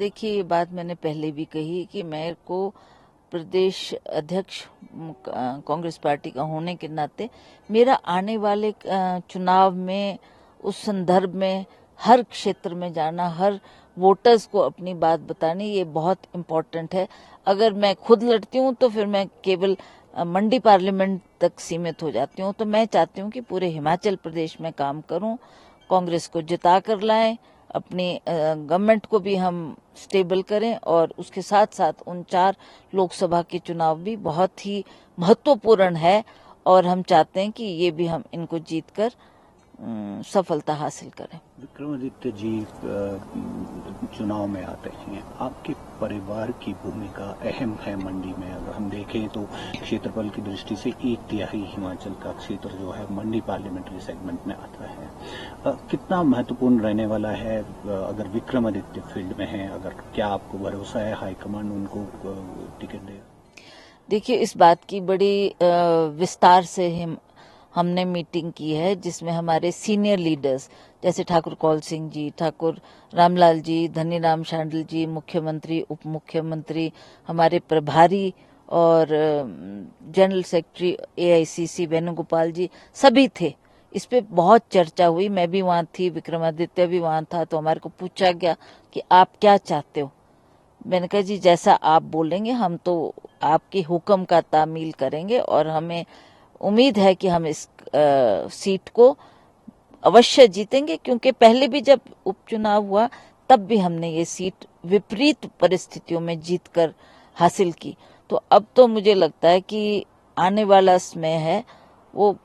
देखिए, ये बात मैंने पहले भी कही कि मेरे को प्रदेश अध्यक्ष कांग्रेस पार्टी का होने के नाते मेरा आने वाले चुनाव में उस संदर्भ में हर क्षेत्र में जाना, हर वोटर्स को अपनी बात बतानी, ये बहुत इम्पोर्टेंट है। अगर मैं खुद लड़ती हूँ तो फिर मैं केवल मंडी पार्लियामेंट तक सीमित हो जाती हूँ। तो मैं चाहती हूँ कि पूरे हिमाचल प्रदेश में काम करूँ, कांग्रेस को जिता कर लाएं, अपनी गवर्नमेंट को भी हम स्टेबल करें और उसके साथ साथ उन 4 लोकसभा के चुनाव भी बहुत ही महत्वपूर्ण है और हम चाहते हैं कि ये भी हम इनको जीतकर सफलता हासिल करें। विक्रमादित्य जी चुनाव में आते हैं, आपके परिवार की भूमिका अहम है मंडी में। अगर हम देखें तो क्षेत्रफल की दृष्टि से 1/3 हिमाचल का क्षेत्र जो है मंडी पार्लियामेंट्री सेगमेंट में आता है। कितना महत्वपूर्ण रहने वाला है अगर विक्रमादित्य फील्ड में है? अगर क्या आपको भरोसा है हाईकमांड उनको टिकट देगा? देखिए, इस बात की बड़ी विस्तार से हमने मीटिंग की है, जिसमें हमारे सीनियर लीडर्स जैसे ठाकुर कौल सिंह जी, ठाकुर रामलाल जी, धनीराम शांडिल जी, मुख्यमंत्री, उप मुख्यमंत्री, हमारे प्रभारी और जनरल सेक्रेटरी AICC वेणुगोपाल जी, सभी थे। इस पे बहुत चर्चा हुई। मैं भी वहाँ थी, विक्रमादित्य भी वहाँ था। तो हमारे को पूछा गया कि आप क्या चाहते हो। मैंने कहा जी, जैसा आप बोलेंगे हम तो आपके हुक्म का तामील करेंगे और हमें उम्मीद है कि हम इस सीट को अवश्य जीतेंगे, क्योंकि पहले भी जब उपचुनाव हुआ तब भी हमने ये सीट विपरीत परिस्थितियों में जीतकर हासिल की। तो अब तो मुझे लगता है कि आने वाला समय है वो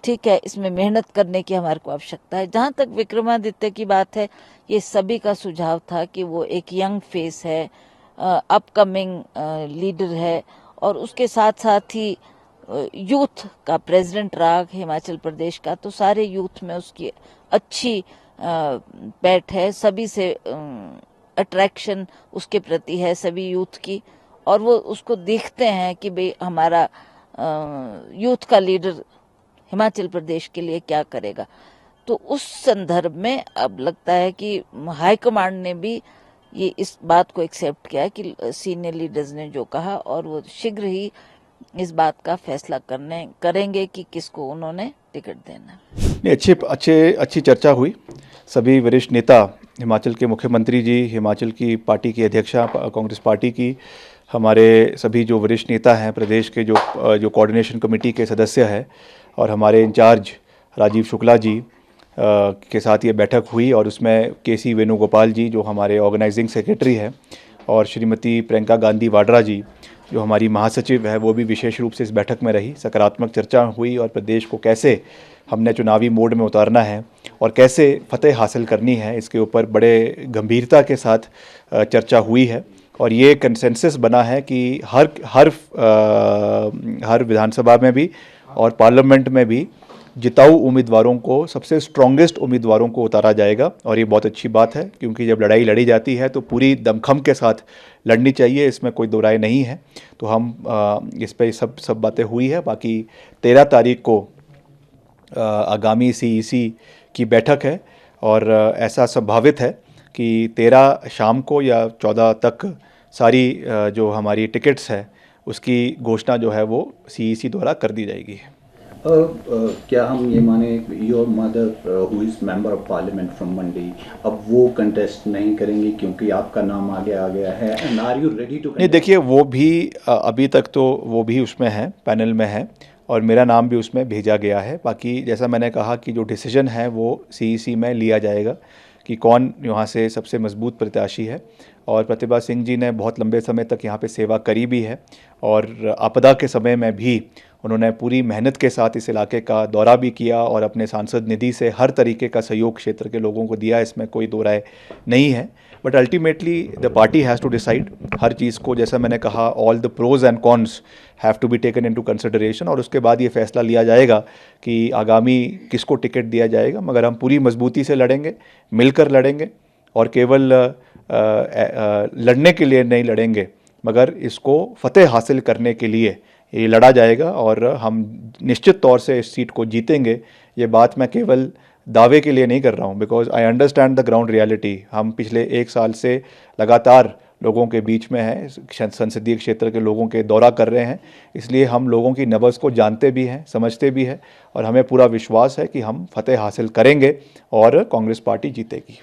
ठीक है, इसमें मेहनत करने की हमारे को आवश्यकता है। जहाँ तक विक्रमादित्य की बात है, ये सभी का सुझाव था कि वो एक यंग फेस है, अपकमिंग लीडर है और उसके साथ साथ ही यूथ का प्रेसिडेंट रहा हिमाचल प्रदेश का। तो सारे यूथ में उसकी अच्छी बैठ है, सभी से अट्रैक्शन उसके प्रति है सभी यूथ की, और वो उसको देखते हैं कि भाई हमारा यूथ का लीडर हिमाचल प्रदेश के लिए क्या करेगा। तो उस संदर्भ में अब लगता है कि हाईकमांड ने भी ये इस बात को एक्सेप्ट किया कि सीनियर लीडर्स ने जो कहा, और वो शीघ्र ही इस बात का फैसला करेंगे कि किसको उन्होंने टिकट देना। नहीं, अच्छी चर्चा हुई। सभी वरिष्ठ नेता, हिमाचल के मुख्यमंत्री जी, हिमाचल की पार्टी की अध्यक्षा कांग्रेस पार्टी की, हमारे सभी जो वरिष्ठ नेता हैं प्रदेश के, जो कोऑर्डिनेशन कमेटी के सदस्य हैं, और हमारे इंचार्ज राजीव शुक्ला जी के साथ ये बैठक हुई। और उसमें KC वेणुगोपाल जी जो हमारे ऑर्गेनाइजिंग सेक्रेटरी हैं, और श्रीमती प्रियंका गांधी वाड्रा जी जो हमारी महासचिव है, वो भी विशेष रूप से इस बैठक में रही। सकारात्मक चर्चा हुई और प्रदेश को कैसे हमने चुनावी मोड में उतारना है और कैसे फतेह हासिल करनी है, इसके ऊपर बड़े गंभीरता के साथ चर्चा हुई है। और ये कंसेंसस बना है कि हर विधानसभा में भी और पार्लियामेंट में भी जिताऊ उम्मीदवारों को, सबसे स्ट्रॉन्गेस्ट उम्मीदवारों को उतारा जाएगा। और ये बहुत अच्छी बात है, क्योंकि जब लड़ाई लड़ी जाती है तो पूरी दमखम के साथ लड़नी चाहिए, इसमें कोई दो राय नहीं है। तो हम इस पे सब बातें हुई है। बाकी 13 तारीख को आगामी CEC की बैठक है, और ऐसा संभावित है कि 13 शाम को या 14 तक सारी जो हमारी टिकट्स है उसकी घोषणा जो है वो CEC द्वारा कर दी जाएगी। क्या हम ये माने your mother who is member of parliament from Mandi, अब वो कंटेस्ट नहीं करेंगे क्योंकि आपका नाम आगे आ गया है? And are you ready to? नहीं, देखिए, वो भी अभी तक तो वो भी उसमें है, पैनल में है, और मेरा नाम भी उसमें भेजा गया है। बाकी जैसा मैंने कहा कि जो डिसीजन है वो CEC में लिया जाएगा कि कौन यहाँ से सबसे मजबूत प्रत्याशी है। और प्रतिभा सिंह जी ने बहुत लंबे समय तक यहाँ पे सेवा करी भी है, और आपदा के समय में भी उन्होंने पूरी मेहनत के साथ इस इलाके का दौरा भी किया और अपने सांसद निधि से हर तरीके का सहयोग क्षेत्र के लोगों को दिया, इसमें कोई दो राय नहीं है। But ultimately the party has to decide हर चीज़ को। जैसा मैंने कहा, all the pros and cons have to be taken into consideration, और उसके बाद ये फैसला लिया जाएगा कि आगामी किसको टिकट दिया जाएगा। मगर हम पूरी मजबूती से लड़ेंगे, मिलकर लड़ेंगे, और केवल लड़ने के लिए नहीं लड़ेंगे, मगर इसको फतेह हासिल करने के लिए ये लड़ा जाएगा, और हम निश्चित तौर से इस सीट को जीतेंगे। ये बात मैं केवल दावे के लिए नहीं कर रहा हूँ, because I understand the ground reality. हम पिछले 1 साल से लगातार लोगों के बीच में हैं, संसदीय क्षेत्र के लोगों के दौरा कर रहे हैं, इसलिए हम लोगों की नब्ज़ को जानते भी हैं, समझते भी हैं, और हमें पूरा विश्वास है कि हम फतेह हासिल करेंगे और कांग्रेस पार्टी जीतेगी।